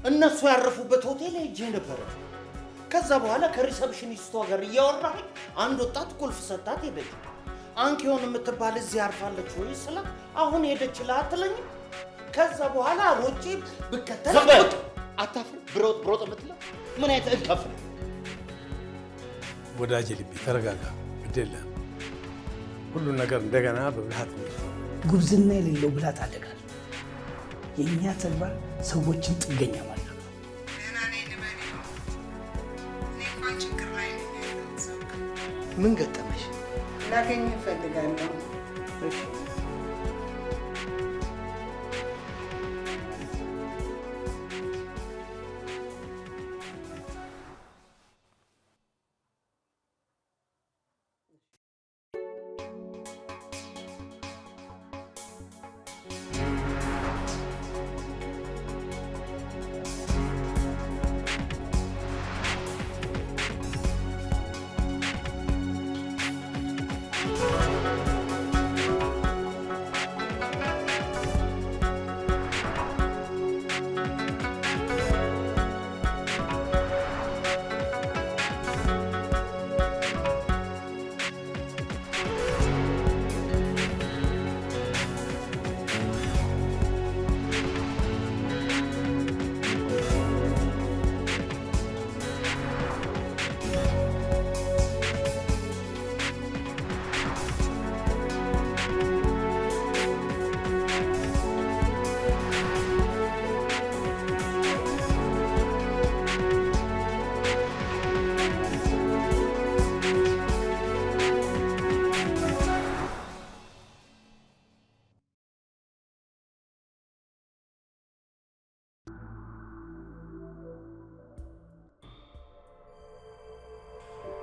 እነሱ ያረፉበት ሆቴል ሄጄ ነበር። ከዛ በኋላ ከሪሰፕሽኒስቷ ጋር እያወራሁኝ አንድ ወጣት ቁልፍ ሰጣት ሄደች። አንኪዮን የምትባል እዚህ አርፋለች ወይ ስላት አሁን ሄደች አትለኝም? ከዛ በኋላ ሮጬ ብከተል አታፍር ብሮጥ የምትለው ምን አይነት እንከፍ ነው? ወዳጄ ልቤ ተረጋጋ። ግዴለህም ሁሉን ነገር እንደገና በብልሃት ነው። ጉብዝና የሌለው ብልሃት አደጋል። የእኛ ተግባር ሰዎችን ጥገኛ ማለት ነው። ምን ገጠመሽ? ላገኝ እፈልጋለሁ። እሺ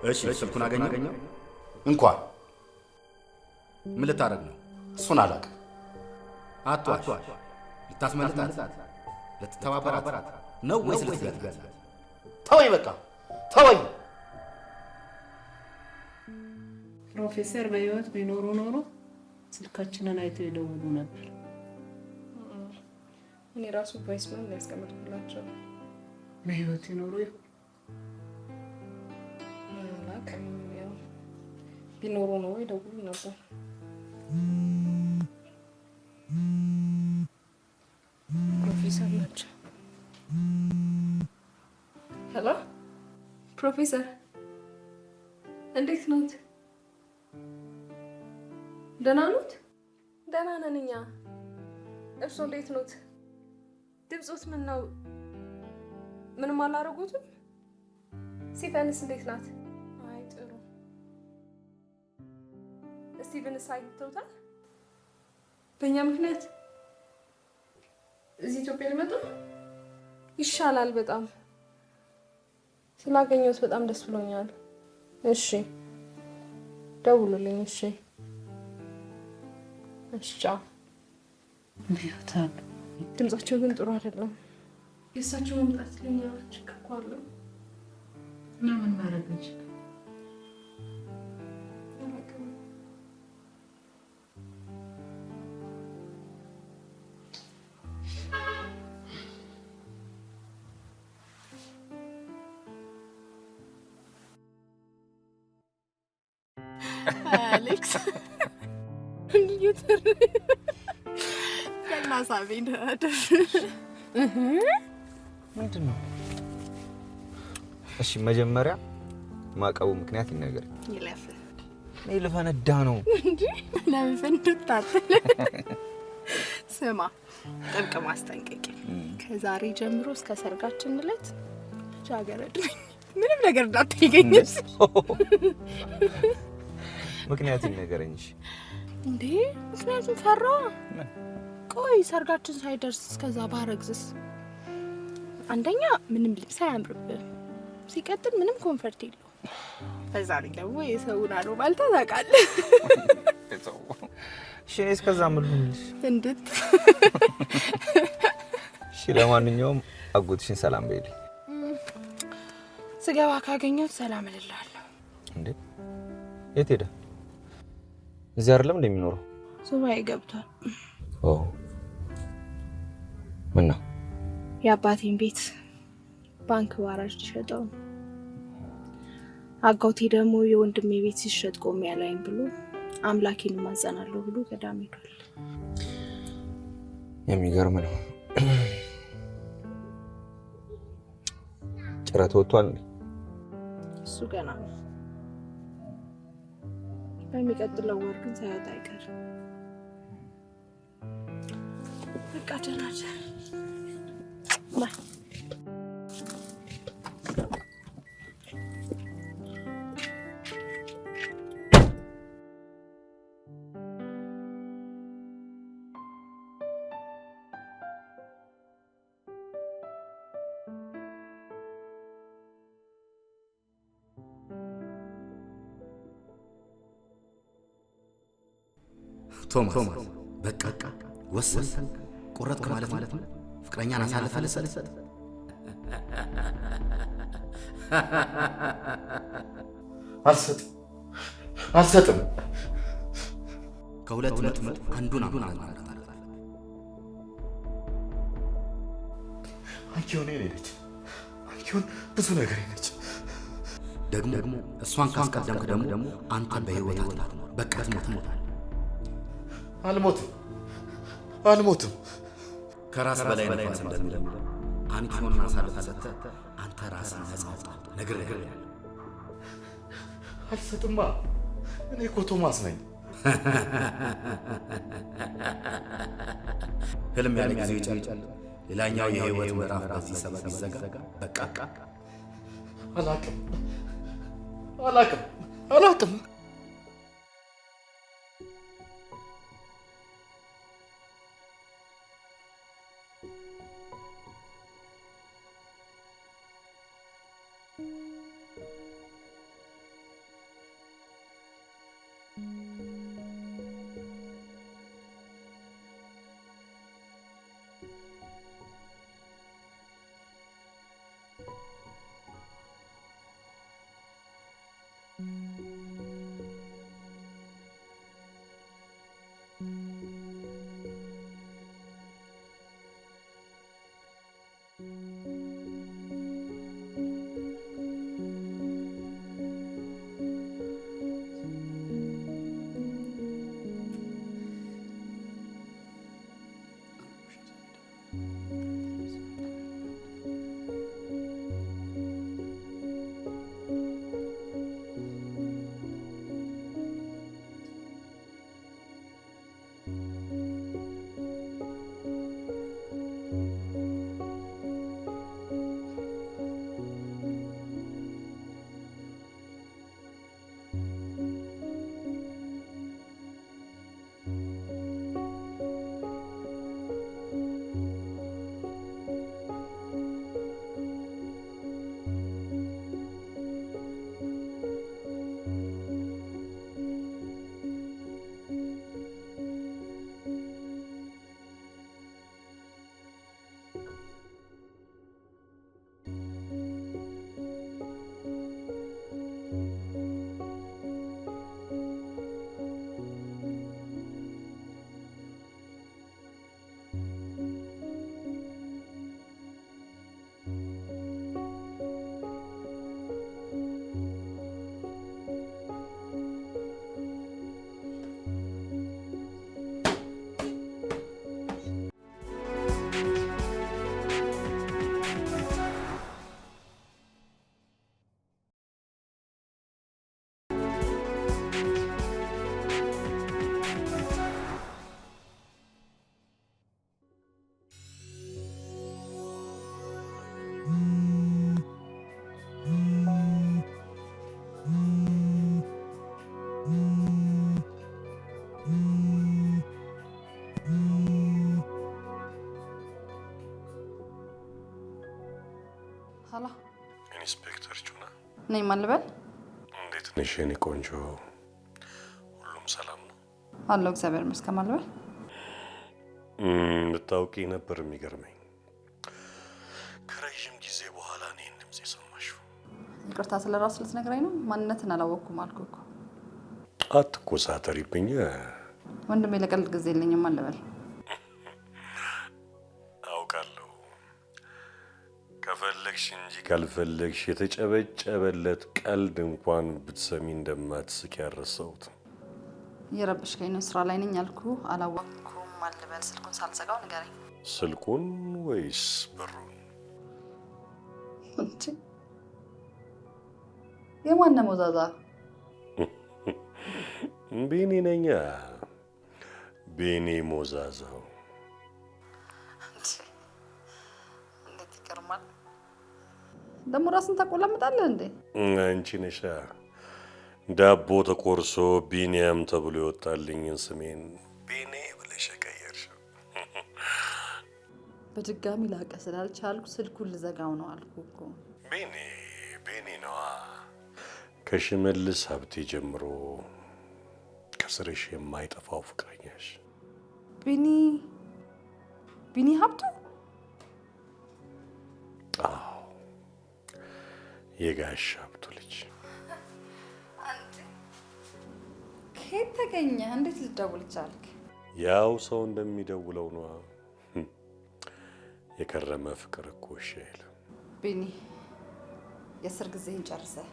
እሺ ስልኩን አገኘው? እንኳን ምን ልታረግ ነው? እሱን አላውቅም። አትዋሽ። ልታስመልጣት፣ ልትተባበራት ነው ወይስ ልትገላት? ተወኝ፣ በቃ ተወኝ። ፕሮፌሰር በህይወት ቢኖሩ ኖሮ ስልካችንን አይተው ይደውሉ ነበር። እኔ ራሱ ቮይስ ሜል ያስቀምጥኩላቸው። በህይወት ይኖሩ ቢኖሩ ነው ይደውሉ ነበር። ፕሮፌሰር ናቸው። ሄሎ ፕሮፌሰር፣ እንዴት ኖት? ደህና ኖት? ደህና ነን እኛ። እርስዎ እንዴት ኖት? ድምፆት ምን ነው? ምንም አላደረጉትም? ሲፈንስ እንዴት ናት? አይ ጥሩ። ስቲቨንስ አይተውታል? በእኛ ምክንያት እዚህ ኢትዮጵያ ሊመጡ ይሻላል። በጣም ስላገኘሁት በጣም ደስ ብሎኛል። እሺ ደውሉልኝ። እሺ እሺ ቻው። ድምጻቸው ግን ጥሩ አይደለም። የእሳቸው መምጣት ለኛ ችግር እኮ አለው። እና ምን ማድረግ እንችላለን? አሌክስ ኒውተን ከላሳቤን ደረሽ ምንድን ነው? እሺ መጀመሪያ ማቀቡ ምክንያት ይነገር። ይለፍ እኔ ልፈነዳ ነው እንዴ? ለምን ፈንድታት? ስማ ጥብቅ ማስጠንቀቂያ፣ ከዛሬ ጀምሮ እስከ ሰርጋችን ዕለት ጃገረድ ምንም ነገር እንዳትገኝስ። ምክንያት ይነገረኝ። እሺ እንዴ? ምክንያቱም ፈራዋ። ቆይ ሰርጋችን ሳይደርስ እስከዛ ባረግዝስ? አንደኛ ምንም ልብስ አያምርብህ፣ ሲቀጥል ምንም ኮንፈርት የለው። በዛ ላይ ደግሞ የሰውን አሉባልታ ታውቃለህ። እሺ እኔ እስከዛ ምን ልሁንልሽ? እንድት እሺ ለማንኛውም አጎትሽን ሰላም በይልኝ። ስገባ ካገኘሁት ሰላም እልልሃለሁ። እንዴ የት ሄደ? እዚህ አይደለም እንደሚኖረው? ሱባኤ ገብቷል። ኦ ምን ነው የአባቴን ቤት ባንክ ባራጅ ሸጠው። አጎቴ ደግሞ የወንድሜ ቤት ሲሸጥ ቆም ያላይም ብሎ አምላኬን ማጸናለሁ ብሎ ገዳም ሄዷል። የሚገርም ነው። ጭረት ወጥቷል። እሱ ገና ነው። በሚቀጥለው ወር ግን ሳይወጣ አይቀርም። በቃ ደህና ባይ። ቶማስ በቃ ወሰን ቆረጥክ ማለት ነው። ፍቅረኛን አሳልፈ ልሰጥ? አልሰጥም። ከሁለት መጥፎ አንዱን አማራጭ ማለት አለ። አንቺውን ነች። አንቺውን ብዙ ነገር ነች። ደግሞ እሷን ካስቀደምክ ደግሞ አንተ በህይወት አትኖር። በቃ ትሞታለህ። አልሞትም። ከራስ በላይ ነፋስ እንደሚለው አንቺውን አሳልፈህ ሰጥተህ አንተ ራስህን ነፃ አውጣ። ነግሬሃለሁ። አልሰጥማ። እኔ እኮ ቶማስ ነኝ። ህልም ያለ ጊዜ ይጨልል። ሌላኛው የህይወት ምዕራፍ በዚህ ሰበብ ይዘጋ። በቃ አላቅም። ሀላ ኢንስፔክተር ጩና ነኝ። ማን ልበል? እንዴት ነሽ የኔ ቆንጆ? ሁሉም ሰላም ነው? አለሁ እግዚአብሔር ይመስገን። ማን ልበል? ብታውቂ ነበር የሚገርመኝ። ከረጅም ጊዜ በኋላ እኔን ድምፅ የሰማሽው። ይቅርታ ስለራስ ልትነግረኝ ነው? ማንነትን አላወቅኩም አልኩህ እኮ። አትኮሳተሪብኝ። ወንድሜ ለቀልድ ጊዜ የለኝም። ማን ልበል? አውቃለሁ ከፈለግሽ እንጂ ካልፈለግሽ የተጨበጨበለት ቀልድ እንኳን ብትሰሚ እንደማትስቅ ያረሰውት። እየረበሽከኝ ነው። ስራ ላይ ነኝ አልኩህ። አላወቅኩም። አልበል ስልኩን ሳልዘጋው ንገረኝ። ስልኩን ወይስ ብሩን? እንዴ የማን ነው ሞዛዛ? ቤኔ ነኛ። ቤኔ ሞዛዛው። እንዴት ይቀርማል ደግሞ ራስን ታቆላምጣለህ እንዴ? አንቺ ነሻ ዳቦ ተቆርሶ ቢኒያም ተብሎ ይወጣልኝን ስሜን ቤኔ ብለሽ ቀየርሽው። በድጋሚ ላቀ ስላልቻልኩ ስልኩን ልዘጋው ነው አልኩህ እኮ። ቤኔ ነዋ። ከሽመልስ ሀብቴ ጀምሮ ከስርሽ የማይጠፋው ፍቅረኛሽ ቢኒ ሀብቱ? አዎ የጋሽ ሀብቱ ልጅ። ከየት ተገኘ? እንዴት ልትደውል ቻልክ? ያው ሰው እንደሚደውለው ነዋ። የከረመ ፍቅር እኮ እሺ አይልም። ቢኒ የስር ጊዜህን ጨርሰህ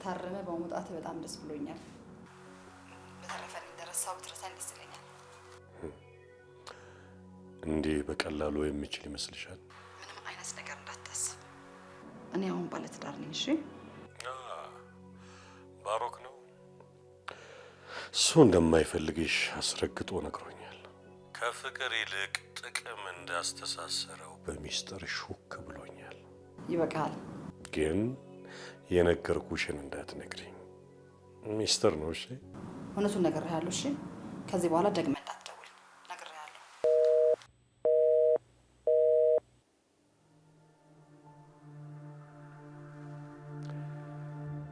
ታረመ በመውጣት በጣም ደስ ብሎኛል። በተረፈ እንደረሳው ብትረሳኝ ደስ ይለኛል። እንዲህ በቀላሉ የሚችል ይመስልሻል? ምንም አይነት ነገር እንዳታስብ። እኔ አሁን ባለትዳር ነኝ። እሺ ባሮክ ነው እሱ እንደማይፈልግሽ አስረግጦ ነግሮኛል። ከፍቅር ይልቅ ጥቅም እንዳስተሳሰረው በሚስጥር ሹክ ብሎኛል። ይበቃል። ግን የነገርኩሽን እንዳትነግሪኝ። ሚስጥር ነው። እሺ እውነቱን ነግሬሃለሁ። እሺ ከዚህ በኋላ ደግመህ እንዳትደውል ነግሬሃለሁ።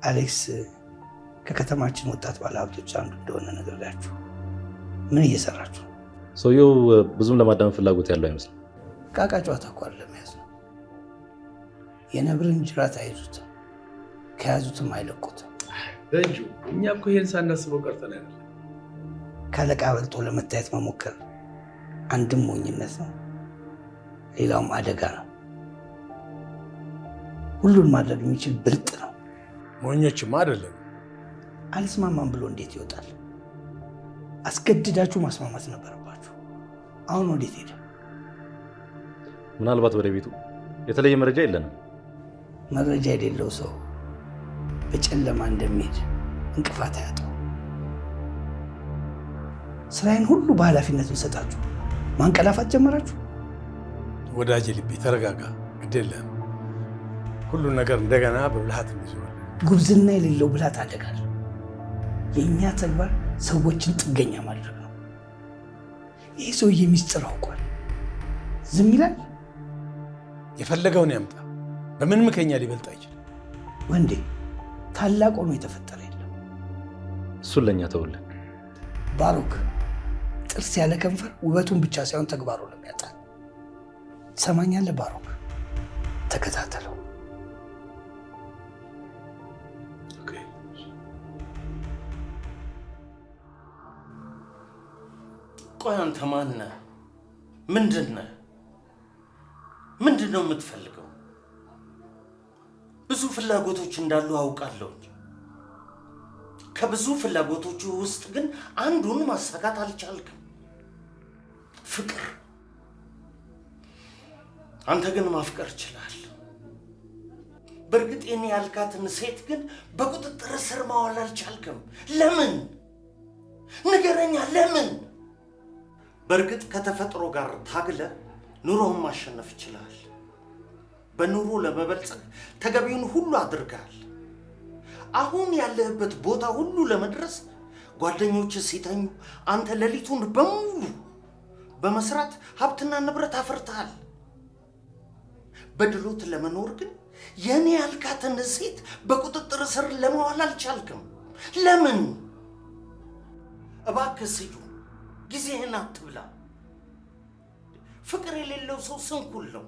አሌክስ ከከተማችን ወጣት ባለሀብቶች አንዱ እንደሆነ ነግሬያችሁ ምን እየሰራችሁ? ሰውየው ብዙም ለማዳመጥ ፍላጎት ያለው አይመስልም። ቃቃ ጨዋታ እኮ ለመያዝ ነው። የነብርን ጅራት አይዙትም፣ ከያዙትም አይለቁትም። ደንጁ እኛ እኮ ይሄን ሳናስበው ቀርተን አይደለም። ካለቃ በልጦ ለመታየት መሞከር አንድም ሞኝነት ነው፣ ሌላውም አደጋ ነው። ሁሉን ማድረግ የሚችል ብልጥ ነው። ሞኞችም አይደለም። አልስማማም ብሎ እንዴት ይወጣል? አስገድዳችሁ ማስማማት ነበረባችሁ። አሁን ወዴት ሄደ? ምናልባት ወደ ቤቱ። የተለየ መረጃ የለንም። መረጃ የሌለው ሰው በጨለማ እንደሚሄድ እንቅፋት አያጣው። ስራዬን ሁሉ በኃላፊነት ሰጣችሁ ማንቀላፋት ጀመራችሁ። ወዳጄ ልቤ ተረጋጋ፣ ግድ የለም። ሁሉን ነገር እንደገና በብልሃት እንይዘዋለን። ጉብዝና የሌለው ብልሃት አደጋል። የእኛ ተግባር ሰዎችን ጥገኛ ማድረግ ነው። ይህ ሰውዬ ሚስጥር አውቋል፣ ዝም ይላል። የፈለገውን ያምጣ፣ በምንም ከኛ ሊበልጥ አይችልም። ወንዴ ታላቅ ሆኖ የተፈጠረ የለም። እሱን ለእኛ ተውልን። ባሮክ ጥርስ ያለ ከንፈር ውበቱን ብቻ ሳይሆን ተግባሩንም ያጣል። ትሰማኛለህ ባሮክ? ተከታተለው። ቆይ አንተ ማን ነህ? ምንድን ነህ? ምንድን ነው የምትፈልገው? ብዙ ፍላጎቶች እንዳሉ አውቃለሁ። ከብዙ ፍላጎቶቹ ውስጥ ግን አንዱን ማሳካት አልቻልክም። ፍቅር። አንተ ግን ማፍቀር ይችላል። በእርግጥ የኔ ያልካትን ሴት ግን በቁጥጥር ስር ማዋል አልቻልክም። ለምን? ንገረኛ፣ ለምን? በእርግጥ ከተፈጥሮ ጋር ታግለ ኑሮውን ማሸነፍ ይችላል። በኑሮ ለመበልጸግ ተገቢውን ሁሉ አድርጋል። አሁን ያለህበት ቦታ ሁሉ ለመድረስ ጓደኞች ሲተኙ አንተ ሌሊቱን በሙሉ በመስራት ሀብትና ንብረት አፍርተሃል። በድሎት ለመኖር ግን የኔ ያልካትን ሴት በቁጥጥር ስር ለማዋል አልቻልክም። ለምን? እባክህ ስዩ፣ ጊዜህን አትብላ። ፍቅር የሌለው ሰው ስንኩል ነው።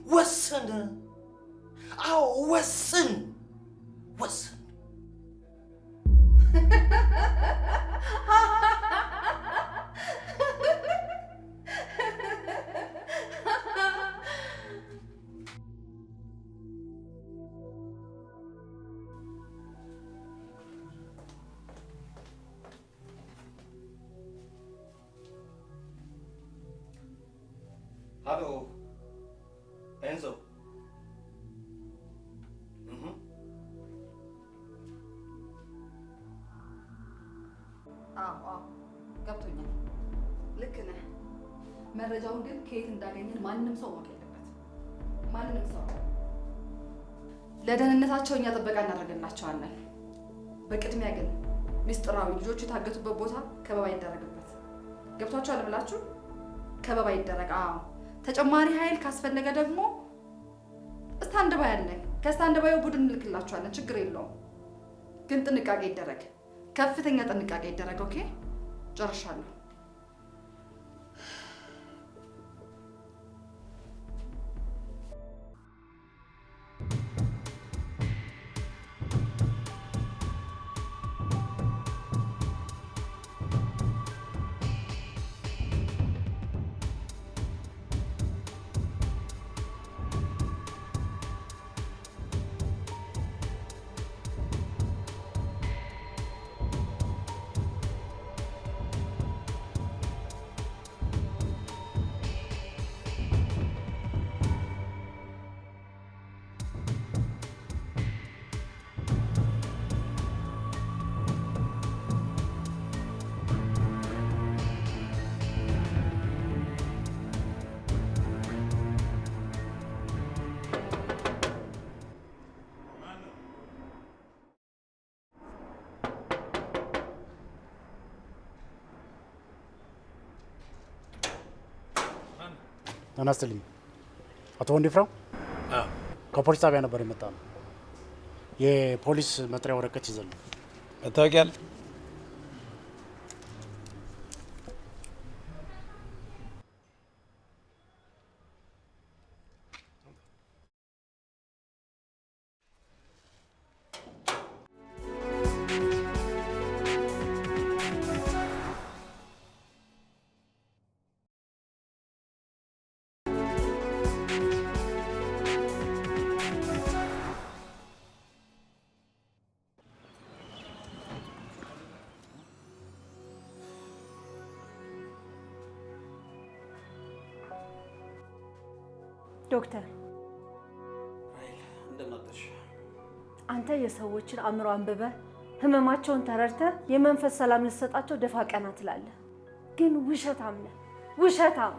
ወስን። አዎ ወስን፣ ወስን። አሎ ኤንዞ አዎ ገብቶኛል። ልክ ነህ። መረጃውን ግን ከየት እንዳገኘን ማንም ሰው ማወቅ የለበትም። ማንም ሰው። ለደህንነታቸው እኛ ጥበቃ እናደርግላቸዋለን። በቅድሚያ ግን ሚስጥራዊ ልጆቹ የታገቱበት ቦታ ከበባ ይደረግበት። ገብቷቸዋል ብላችሁ ከበባ ይደረግ። አዎ ተጨማሪ ኃይል ካስፈለገ ደግሞ ስታንድ ባይ አለን። ከስታንድ ባዩ ቡድን እንልክላችኋለን። ችግር የለውም። ግን ጥንቃቄ ይደረግ። ከፍተኛ ጥንቃቄ ይደረግ። ኦኬ ጨርሻለሁ። ጤና ይስጥልኝ አቶ ወንድፍራው። ከፖሊስ ጣቢያ ነበር የመጣ ነው። የፖሊስ መጥሪያ ወረቀት ይዘን ነው። መታወቂያ አለ? ዶክተር አንተ የሰዎችን አእምሮ አንብበህ ህመማቸውን ተረድተህ የመንፈስ ሰላም ልትሰጣቸው ደፋ ቀና ትላለህ። ግን ውሸታም ነህ፣ ውሸታም።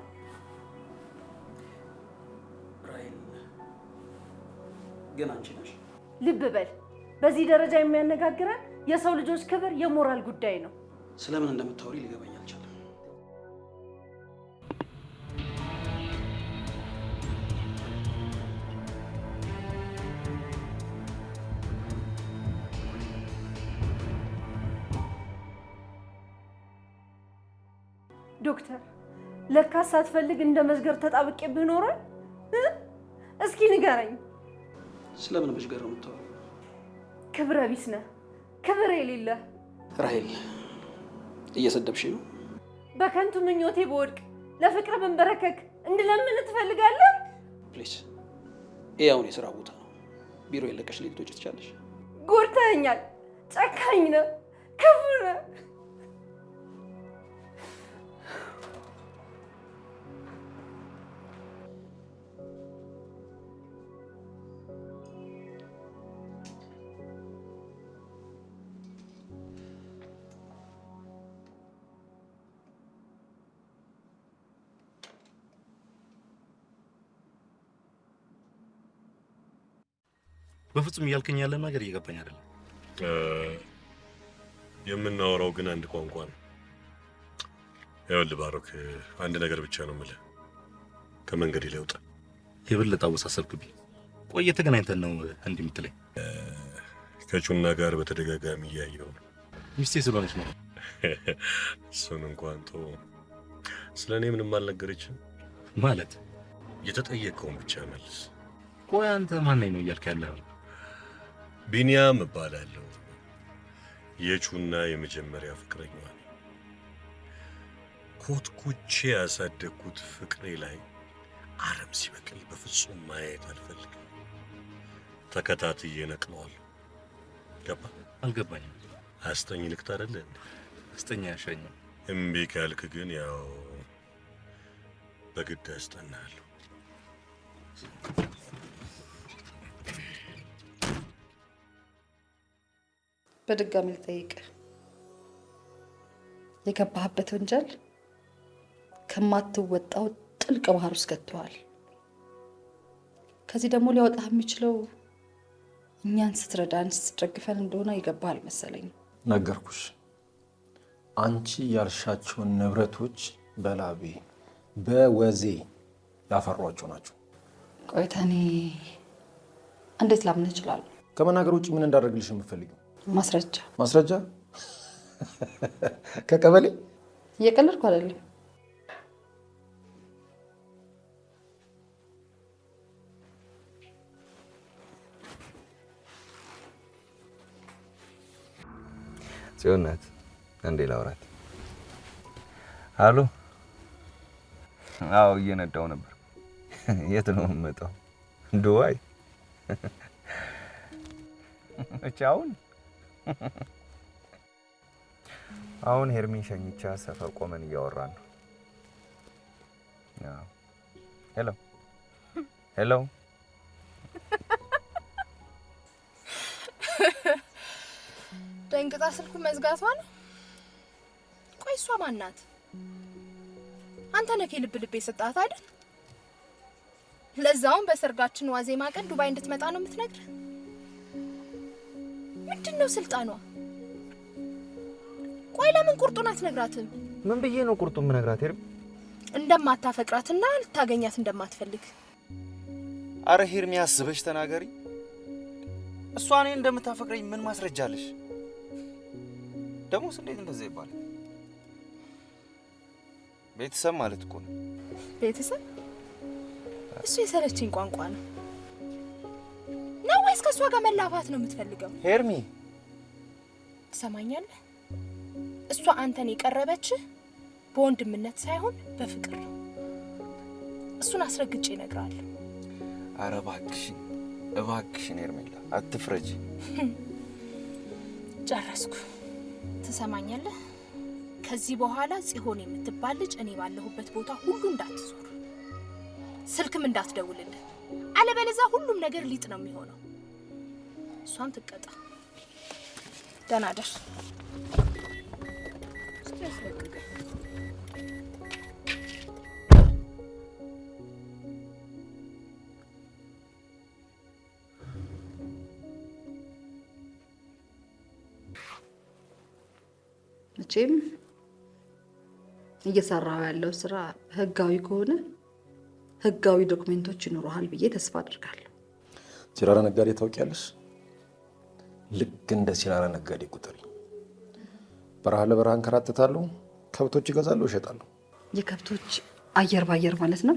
ራይል ግን አንቺ ነሽ። ልብ በል፣ በዚህ ደረጃ የሚያነጋግረን የሰው ልጆች ክብር የሞራል ጉዳይ ነው። ስለምን እንደምታወሪ ሊገባኝ አልቻለም። ዶክተር ለካ ሳትፈልግ እንደ መዝገር ተጣብቄብህ ኖሯል። እስኪ ንገረኝ። ስለምን መዝገር ነው የምታወሪው? ክብረ ቢስ ነህ፣ ክብር የሌለህ። ራሄል እየሰደብሽ ነው። በከንቱ ምኞቴ በወድቅ ለፍቅር መንበረከክ እንድለምን ትፈልጋለህ? ፕሊዝ፣ ይሄ አሁን የስራ ቦታ ነው። ቢሮ የለቀሽ ልትወጪ ትችያለሽ። ጎድተኸኛል። ጨካኝ ነህ፣ ክፉ ነህ። በፍጹም እያልከኝ ያለ ነገር እየገባኝ አይደለም። የምናወራው ግን አንድ ቋንቋ ነው። ይኸውልህ ባሮክ፣ አንድ ነገር ብቻ ነው የምልህ፣ ከመንገድ ላይ ውጣ። የበለጠ አወሳሰብክብኝ። ቆይ ተገናኝተን ነው እንዲህ የምትለኝ? ከጩና ጋር በተደጋጋሚ እያየሁ ነው። ሚስቴ ስለሆነች ነው። እሱን እንኳን ተው። ስለ እኔ ምንም አልነገረችም ማለት? የተጠየቀውን ብቻ መልስ። ቆይ አንተ ማን ነኝ ነው እያልክ ያለኸው? ቢኒያም እባላለሁ። የቹና የመጀመሪያ ፍቅረኛዋ ነኝ። ኮትኩቼ ያሳደግኩት ፍቅሬ ላይ አረም ሲበቅል በፍጹም ማየት አልፈልግም። ተከታትዬ ነቅለዋለሁ። ገባ? አልገባኝም። አስጠኝ ልክት አይደለ? አስጠኝ ያሸኝ። እምቢ ካልክ ግን ያው በግድ ያስጠናለሁ። በድጋሚ ልጠይቅ፣ የገባህበት ወንጀል ከማትወጣው ጥልቅ ባህር ውስጥ ገብተዋል። ከዚህ ደግሞ ሊያወጣህ የሚችለው እኛን ስትረዳን ስትደግፈን እንደሆነ ይገባህ አልመሰለኝም። ነገርኩሽ። አንቺ ያልሻቸውን ንብረቶች በላቤ በወዜ ያፈሯቸው ናቸው። ቆይታ እኔ እንዴት ላምን እችላለሁ? ከመናገር ውጭ ምን እንዳደርግልሽ የምትፈልጊው? ማስረጃ። ማስረጃ? ከቀበሌ? እየቀለድኩ አይደለም። ጽዮን ናት። እንዴ ላውራት? አሎ። አዎ እየነዳው ነበር። የት ነው የምመጣው? ዱባይ። እቻውን አሁን ሄርሚን ሸኝቻ ሰፈር ቆመን እያወራን ነው። አዎ። ሄሎ ሄሎ። ደንግጣ ስልኩ መዝጋቷ ነው። ቆይ እሷ ማን ናት? አንተ ነህ ልብ ልብ የሰጣት አይደል? ለዛውም በሰርጋችን ዋዜማ ቀን ዱባይ እንድትመጣ ነው የምትነግር? ምንድነው ስልጣኗ? ቆይ ለምን ቁርጡን አትነግራትም? ምን ብዬ ነው ቁርጡን ምነግራት? ሄርሚ እንደማታፈቅራትና ልታገኛት እንደማትፈልግ። አረ ሄርሚ አስበሽ ተናገሪ። እሷ እኔን እንደምታፈቅረኝ ምን ማስረጃ አለሽ? ደሞስ እንዴት እንደዛ ይባላል? ቤተሰብ ማለት እኮ ነው። ቤተሰብ? እሱ የሰለችኝ ቋንቋ ነው። ነው ወይስ ከእሷ ጋር መላፋት ነው የምትፈልገው? ሄርሚ ትሰማኛለህ? እሷ አንተን የቀረበች በወንድምነት ሳይሆን በፍቅር ነው። እሱን አስረግጬ እነግርሃለሁ። አረ እባክሽን እባክሽን ሄርሜላ አትፍረጂ። ጨረስኩ። ትሰማኛለህ? ከዚህ በኋላ ጽዮን የምትባል ልጅ እኔ ባለሁበት ቦታ ሁሉ እንዳትዞር፣ ስልክም እንዳትደውልልህ። አለበለዚያ ሁሉም ነገር ሊጥ ነው የሚሆነው። እሷም ትቀጣ። ደህና ደር። መቼም እየሰራው ያለው ስራ ህጋዊ ከሆነ ህጋዊ ዶክመንቶች ይኖሩሃል ብዬ ተስፋ አድርጋለሁ። ሲራራ ነጋዴ ታውቂያለሽ? ልክ እንደ ሲራራ ነጋዴ ቁጥሪ። በረሃ ለበረሃ እንከራተታለሁ፣ ከብቶች እገዛለሁ፣ እሸጣለሁ። የከብቶች አየር ባየር ማለት ነው።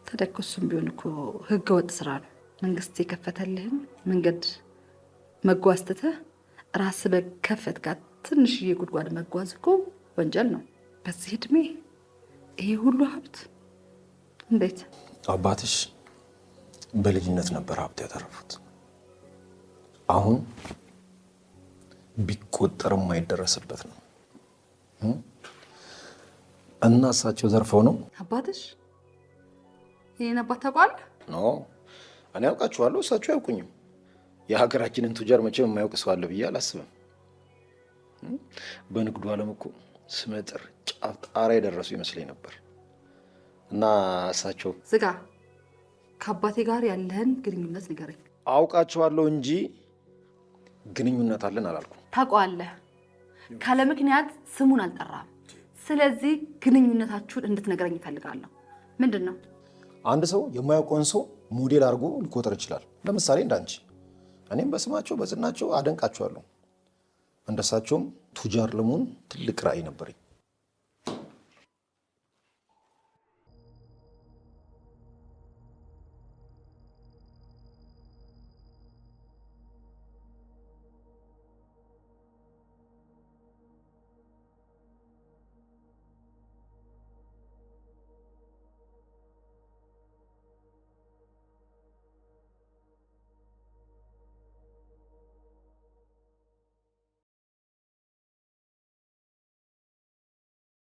ተደኩሱም ቢሆን እኮ ህገ ወጥ ስራ ነው። መንግስት የከፈተልህን መንገድ መጓዝ ትተህ ራስ በከፈትካት ትንሽዬ ጉድጓድ መጓዝ እኮ ወንጀል ነው። በዚህ እድሜ ይሄ ሁሉ ሀብት እንዴት? አባትሽ በልጅነት ነበር ሀብት ያተረፉት። አሁን ቢቆጠር የማይደረስበት ነው እና እሳቸው ዘርፈው ነው። አባትሽ ይሄን አባት ታውቃለህ? ኖ እኔ አውቃቸዋለሁ፣ እሳቸው አያውቁኝም። የሀገራችንን ቱጃር መቼም የማያውቅ ሰው አለ ብዬ አላስብም። በንግዱ ዓለም እኮ ስመጥር ጫፍ ጣራ የደረሱ ይመስለኝ ነበር። እና እሳቸው ዝጋ። ከአባቴ ጋር ያለህን ግንኙነት ንገረኝ። አውቃቸዋለሁ እንጂ ግንኙነት አለን አላልኩም። ታውቀዋለህ። ካለ ምክንያት ስሙን አልጠራም። ስለዚህ ግንኙነታችሁን እንድትነግረኝ እፈልጋለሁ። ምንድን ነው? አንድ ሰው የማያውቀውን ሰው ሞዴል አድርጎ ሊቆጥር ይችላል። ለምሳሌ እንዳንቺ እኔም በስማቸው በዝናቸው አደንቃቸዋለሁ። እንደሳቸውም ቱጃር ለመሆን ትልቅ ራዕይ ነበረኝ።